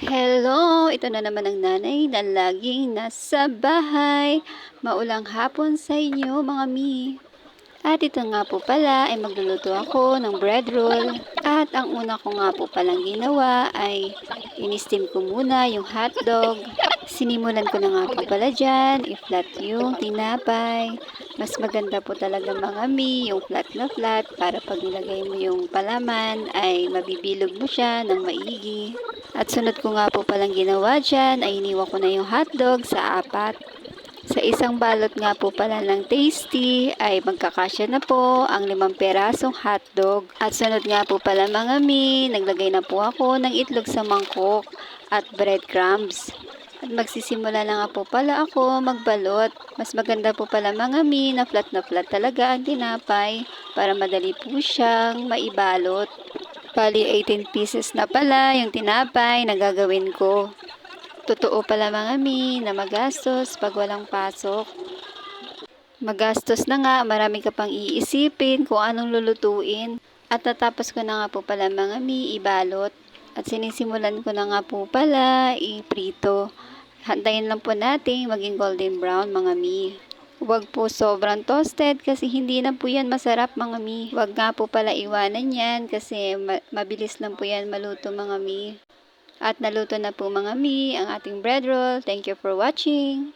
Hello! Ito na naman ang nanay na laging nasa bahay. Maulang hapon sa inyo mga mi. At ito nga po pala ay magluluto ako ng bread roll. At ang una ko nga po palang ginawa ay in-steam ko muna yung hotdog. Sinimulan ko na nga po pala dyan, i-flat yung tinapay. Mas maganda po talaga mga mi, yung flat na flat para pag nilagay mo yung palaman ay mabibilog mo siya ng maigi. At sunod ko nga po palang ginawa dyan ay iniwan ko na yung hotdog sa apat. Sa isang balot nga po pala ng tasty ay magkakasya na po ang 5 pirasong hotdog. At sunod nga po pala mga mi, naglagay na po ako ng itlog sa mangkok at breadcrumbs. At magsisimula na nga po pala ako magbalot. Mas maganda po pala mga mi na flat talaga ang tinapay para madali po siyang maibalot. Bali 18 pieces na pala yung tinapay na gagawin ko. Totoo pala mga mi na magastos pag walang pasok. Magastos na nga, marami ka pang iisipin kung anong lulutuin. At natapos ko na nga po pala mga mi ibalot. At sinisimulan ko na nga po pala iprito. Hantayin lang po natin maging golden brown mga mi. Huwag po sobrang toasted kasi hindi na po yan masarap mga mi. Huwag nga po pala iwanan yan kasi mabilis lang po yan maluto mga mi. At naluto na po mga mi ang ating bread roll. Thank you for watching.